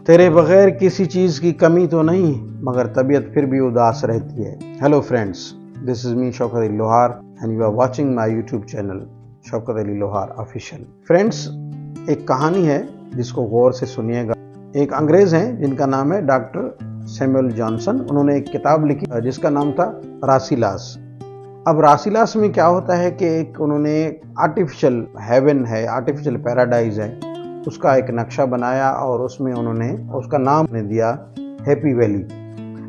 तेरे बगैर किसी चीज़ की कमी तो नहीं, मगर तबीयत फिर भी उदास रहती है। Hello friends, this is me Shaukat Ali Lohar and you are watching my YouTube channel Shaukat Ali Lohar official. Friends, एक कहानी है जिसको गौर से सुनिएगा। एक अंग्रेज़ हैं जिनका नाम है डॉक्टर सैमुअल जॉनसन। उन्होंने एक किताब लिखी जिसका नाम था रासिलास। अब रासिलास में क्या होता है कि एक उन्होंने आर्टिफिशियल हेवन है, आर्टिफिशियल पैराडाइज है, उसका एक नक्शा बनाया और उसमें उन्होंने उसका नाम दिया हैप्पी वैली।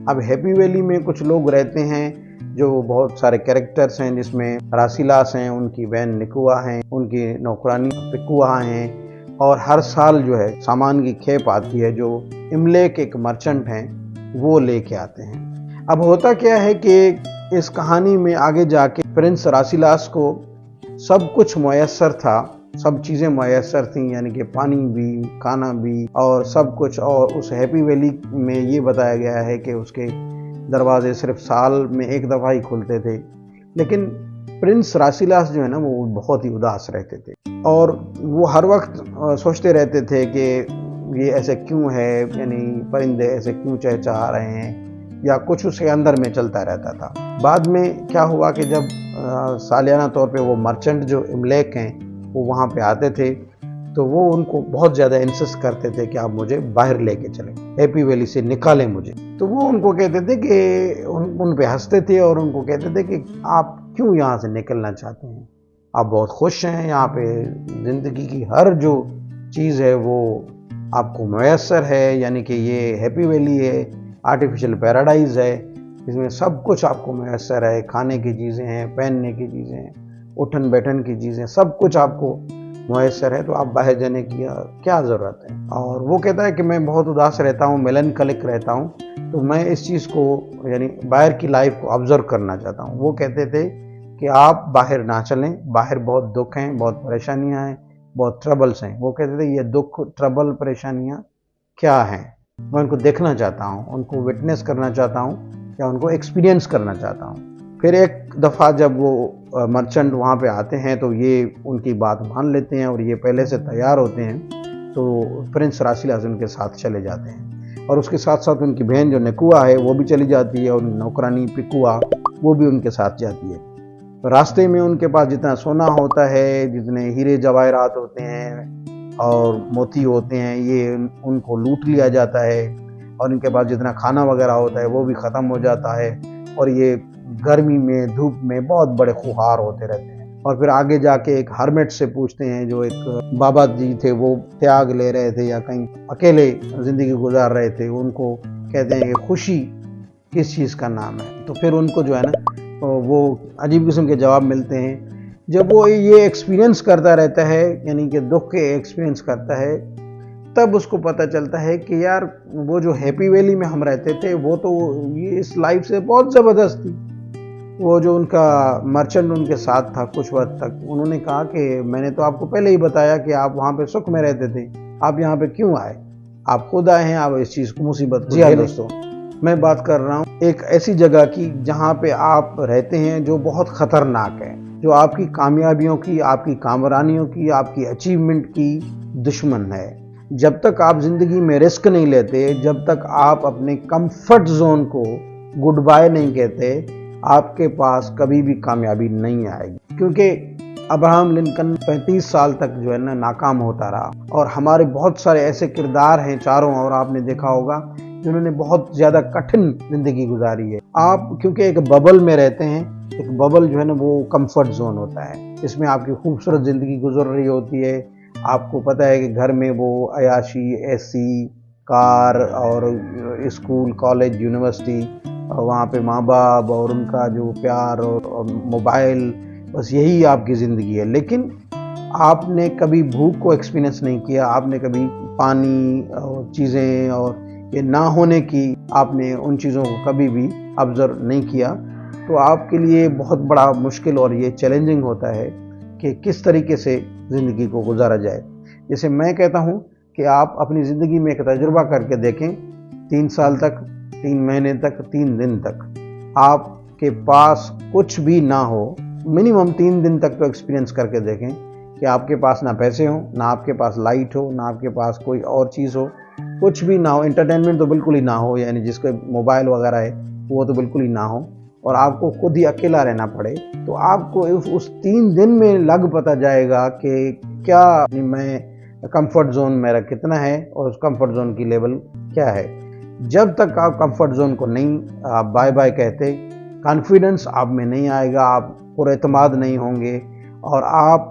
अब हैप्पी वैली में कुछ लोग रहते हैं जो बहुत सारे कैरेक्टर्स हैं, जिसमें रासिलास हैं, उनकी बहन निकुआ हैं, उनकी नौकरानी पिकुआ हैं, और हर साल जो है सामान की खेप आती है जो इमलेक एक मर्चेंट हैं वो लेके आते हैं। अब होता क्या है कि इस कहानी में आगे जाके प्रिंस रासिलास को सब कुछ मुयस्सर था, सब चीज़ें मुयस्सर थीं, यानी कि पानी भी, खाना भी और सब कुछ। और उस हैप्पी वैली में ये बताया गया है कि उसके दरवाजे सिर्फ साल में एक दफ़ा ही खुलते थे। लेकिन प्रिंस रासिलास जो है ना, वो बहुत ही उदास रहते थे और वो हर वक्त सोचते रहते थे कि ये ऐसे क्यों है, यानी परिंदे ऐसे क्यों चहचहा रहे हैं, या कुछ उसके अंदर में चलता रहता था। बाद में क्या हुआ कि जब सालियाना तौर पे वो मर्चेंट जो इमलेक हैं वो वहाँ पे आते थे, तो वो उनको बहुत ज़्यादा इंसिस्ट करते थे कि आप मुझे बाहर लेके चलें, हैप्पी वैली से निकालें मुझे। तो वो उनको कहते थे कि उन पे हंसते थे और उनको कहते थे कि आप क्यों यहाँ से निकलना चाहते हैं, आप बहुत खुश हैं, यहाँ पे ज़िंदगी की हर जो चीज़ है वो आपको मुयस्सर है, यानी कि ये हैप्पी वैली है, आर्टिफिशियल पैराडाइज है, इसमें सब कुछ आपको मुयस्सर है, खाने की चीज़ें हैं, पहनने की चीज़ें हैं, उठन बैठन की चीज़ें, सब कुछ आपको मुयस्सर है, तो आप बाहर जाने की क्या ज़रूरत है। और वो कहता है कि मैं बहुत उदास रहता हूँ, मेलनकलिक रहता हूँ, तो मैं इस चीज़ को, यानी बाहर की लाइफ को ऑब्जर्व करना चाहता हूँ। वो कहते थे कि आप बाहर ना चलें, बाहर बहुत दुख हैं, बहुत परेशानियाँ हैं, बहुत ट्रबल्स हैं। वो कहते थे ये दुख, ट्रबल, परेशानियाँ क्या हैं, मैं उनको देखना चाहता हूँ, उनको विटनेस करना चाहता हूँ या उनको एक्सपीरियंस करना चाहता हूँ। फिर एक दफ़ा जब वो मर्चेंट वहाँ पे आते हैं तो ये उनकी बात मान लेते हैं और ये पहले से तैयार होते हैं, तो प्रिंस रासिलास उनके साथ चले जाते हैं और उसके साथ साथ उनकी बहन जो निकुआ है वो भी चली जाती है और नौकरानी पिकुआ वो भी उनके साथ जाती है। तो रास्ते में उनके पास जितना सोना होता है, जितने हीरे जवाहरात होते हैं और मोती होते हैं, ये उनको लूट लिया जाता है और इनके पास जितना खाना वगैरह होता है वो भी ख़त्म हो जाता है और ये गर्मी में, धूप में बहुत बड़े खुहार होते रहते हैं। और फिर आगे जाके एक हर्मिट से पूछते हैं, जो एक बाबा जी थे, वो त्याग ले रहे थे या कहीं अकेले ज़िंदगी गुजार रहे थे, उनको कहते हैं कि खुशी किस चीज़ का नाम है। तो फिर उनको जो है ना वो अजीब किस्म के जवाब मिलते हैं। जब वो ये एक्सपीरियंस करता रहता है, यानी कि दुख के एक्सपीरियंस करता है, तब उसको पता चलता है कि यार वो जो हैप्पी वैली में हम रहते थे वो तो ये इस लाइफ से बहुत ज़बरदस्त थी। वो जो उनका मर्चेंट उनके साथ था कुछ वक्त तक, उन्होंने कहा कि मैंने तो आपको पहले ही बताया कि आप वहाँ पे सुख में रहते थे, आप यहाँ पे क्यों आए, आप खुद आए हैं, आप इस चीज़ को मुसीबत। जी हाँ दोस्तों, मैं बात कर रहा हूँ एक ऐसी जगह की जहाँ पे आप रहते हैं जो बहुत ख़तरनाक है, जो आपकी कामयाबियों की, आपकी कामरानियों की, आपकी अचीवमेंट की दुश्मन है। जब तक आप ज़िंदगी में रिस्क नहीं लेते, जब तक आप अपने कंफर्ट जोन को गुड बाय नहीं कहते, आपके पास कभी भी कामयाबी नहीं आएगी। क्योंकि अब्राहम लिंकन 35 साल तक जो है ना नाकाम होता रहा और हमारे बहुत सारे ऐसे किरदार हैं चारों ओर, आपने देखा होगा, जिन्होंने बहुत ज़्यादा कठिन ज़िंदगी गुजारी है। आप क्योंकि एक बबल में रहते हैं, एक बबल जो है ना वो कंफर्ट जोन होता है, इसमें आपकी खूबसूरत ज़िंदगी गुजर रही होती है, आपको पता है कि घर में वो अयाशी, एसी, कार और स्कूल, कॉलेज, यूनिवर्सिटी, वहाँ पे माँ बाप और उनका जो प्यार और मोबाइल, बस यही आपकी ज़िंदगी है। लेकिन आपने कभी भूख को एक्सपीरियंस नहीं किया, आपने कभी पानी और चीज़ें और ये ना होने की, आपने उन चीज़ों को कभी भी ऑब्ज़र्व नहीं किया, तो आपके लिए बहुत बड़ा मुश्किल और ये चैलेंजिंग होता है कि किस तरीके से ज़िंदगी को गुजारा जाए। जैसे मैं कहता हूँ कि आप अपनी ज़िंदगी में एक तजुर्बा करके देखें, 3 साल तक, 3 महीने तक, 3 दिन तक आपके पास कुछ भी ना हो, मिनिमम 3 दिन तक तो एक्सपीरियंस करके देखें कि आपके पास ना पैसे हो, ना आपके पास लाइट हो, ना आपके पास कोई और चीज़ हो, कुछ भी ना हो, एंटरटेनमेंट तो बिल्कुल ही ना हो, यानी जिसको मोबाइल वगैरह है वो तो बिल्कुल ही ना हो, और आपको खुद ही अकेला रहना पड़े, तो आपको उस 3 दिन में लग पता जाएगा कि क्या मैं कंफर्ट जोन मेरा कितना है और उस कंफर्ट जोन की लेवल क्या है। जब तक आप कंफर्ट जोन को नहीं आप बाय बाय कहते, कॉन्फिडेंस आप में नहीं आएगा, आप पुरएतमाद नहीं होंगे, और आप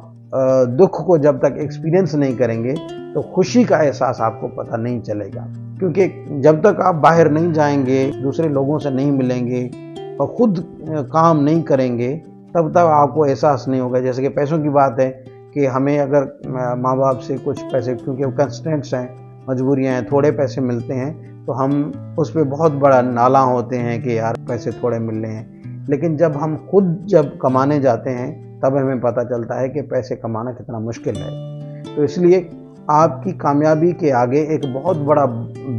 दुख को जब तक एक्सपीरियंस नहीं करेंगे तो खुशी का एहसास आपको पता नहीं चलेगा। क्योंकि जब तक आप बाहर नहीं जाएंगे, दूसरे लोगों से नहीं मिलेंगे और खुद काम नहीं करेंगे, तब तक आपको एहसास नहीं होगा। जैसे कि पैसों की बात है कि हमें अगर माँ बाप से कुछ पैसे, क्योंकि वो कंस्टेंट्स हैं, मजबूरियाँ हैं, थोड़े पैसे मिलते हैं तो हम उस पर बहुत बड़ा नाला होते हैं कि यार पैसे थोड़े मिल रहे हैं। लेकिन जब हम खुद जब कमाने जाते हैं तब हमें पता चलता है कि पैसे कमाना कितना मुश्किल है। तो इसलिए आपकी कामयाबी के आगे एक बहुत बड़ा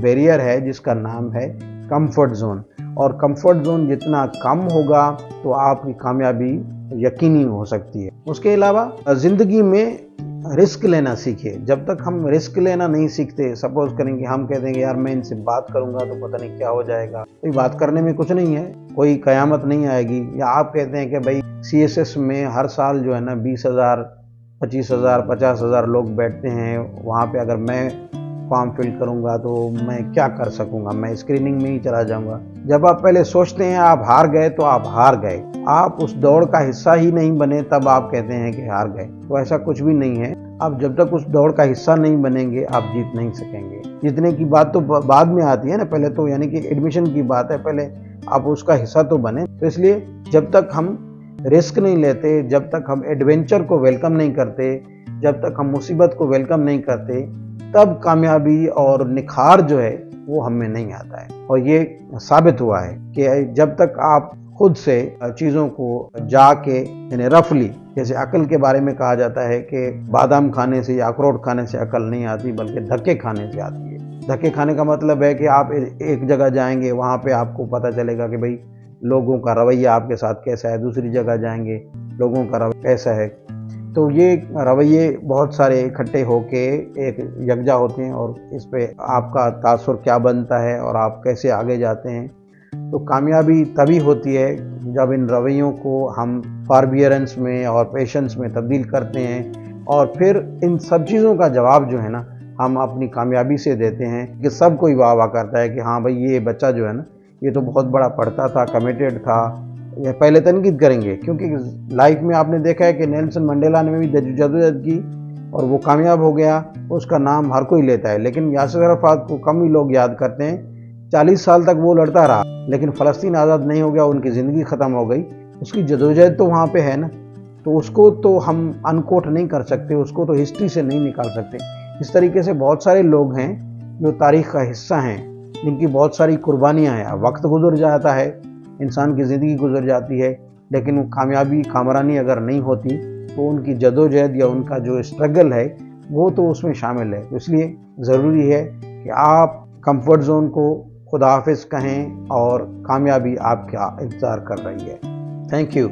बैरियर है जिसका नाम है कंफर्ट जोन, और कंफर्ट जोन जितना कम होगा तो आपकी कामयाबी यकीनी हो सकती है। उसके अलावा ज़िंदगी में रिस्क लेना सीखिए। जब तक हम रिस्क लेना नहीं सीखते, सपोज करेंगे हम कहते हैं कि यार मैं इनसे बात करूंगा तो पता नहीं क्या हो जाएगा, तो बात करने में कुछ नहीं है, कोई कयामत नहीं आएगी। या आप कहते हैं कि भाई CSS में हर साल जो है ना 20,000, 25,000, 50,000 लोग बैठते हैं, वहाँ पे अगर मैं फॉर्म फिल करूंगा तो मैं क्या कर सकूंगा, मैं स्क्रीनिंग में ही चला जाऊंगा। जब आप पहले सोचते हैं आप हार गए तो आप हार गए, आप उस दौड़ का हिस्सा ही नहीं बने तब आप कहते हैं कि हार गए। तो ऐसा कुछ भी नहीं है, आप जब तक उस दौड़ का हिस्सा नहीं बनेंगे आप जीत नहीं सकेंगे। जीतने की बात तो बाद में आती है ना, पहले तो यानी कि एडमिशन की बात है, पहले आप उसका हिस्सा तो बने। तो इसलिए जब तक हम रिस्क नहीं लेते, जब तक हम एडवेंचर को वेलकम नहीं करते, जब तक हम मुसीबत को वेलकम नहीं करते, तब कामयाबी और निखार जो है वो हमें नहीं आता है। और ये साबित हुआ है कि जब तक आप खुद से चीज़ों को जाके, यानी रफली, जैसे अकल के बारे में कहा जाता है कि बादाम खाने से या अखरोट खाने से अकल नहीं आती बल्कि धक्के खाने से आती है। धक्के खाने का मतलब है कि आप एक जगह जाएंगे, वहाँ पे आपको पता चलेगा कि भाई लोगों का रवैया आपके साथ कैसा है, दूसरी जगह जाएंगे लोगों का रवैया कैसा है। तो ये रवैये बहुत सारे इकट्ठे होके एक यकजा होते हैं और इस पे आपका तासुर क्या बनता है और आप कैसे आगे जाते हैं। तो कामयाबी तभी होती है जब इन रवैयों को हम फॉरबियरेंस में और पेशेंस में तब्दील करते हैं, और फिर इन सब चीज़ों का जवाब जो है ना हम अपनी कामयाबी से देते हैं। कि सब कोई वाह वाह करता है कि हाँ भाई ये बच्चा जो है ना ये तो बहुत बड़ा पढ़ता था, कमिटेड था। ये पहले तनकीद करेंगे, क्योंकि लाइफ में आपने देखा है कि नेल्सन मंडेला ने भी जदोजहद की और वो कामयाब हो गया, उसका नाम हर कोई लेता है। लेकिन यासिर अराफात को कम ही लोग याद करते हैं। 40 साल तक वो लड़ता रहा लेकिन फ़लस्तीन आज़ाद नहीं हो गया, उनकी ज़िंदगी ख़त्म हो गई। उसकी जदोजहद तो वहाँ पे है ना, तो उसको तो हम अनकोट नहीं कर सकते, उसको तो हिस्ट्री से नहीं निकाल सकते। इस तरीके से बहुत सारे लोग हैं जो तारीख़ का हिस्सा हैं, जिनकी बहुत सारी कुर्बानियाँ हैं। वक्त गुजर जाता है, इंसान की ज़िंदगी गुजर जाती है, लेकिन वो कामयाबी कामरानी अगर नहीं होती तो उनकी जदोजहद या उनका जो स्ट्रगल है वो तो उसमें शामिल है। तो इसलिए ज़रूरी है कि आप कंफर्ट जोन को खुदा हाफिज़ कहें और कामयाबी आपका इंतज़ार कर रही है। Thank you.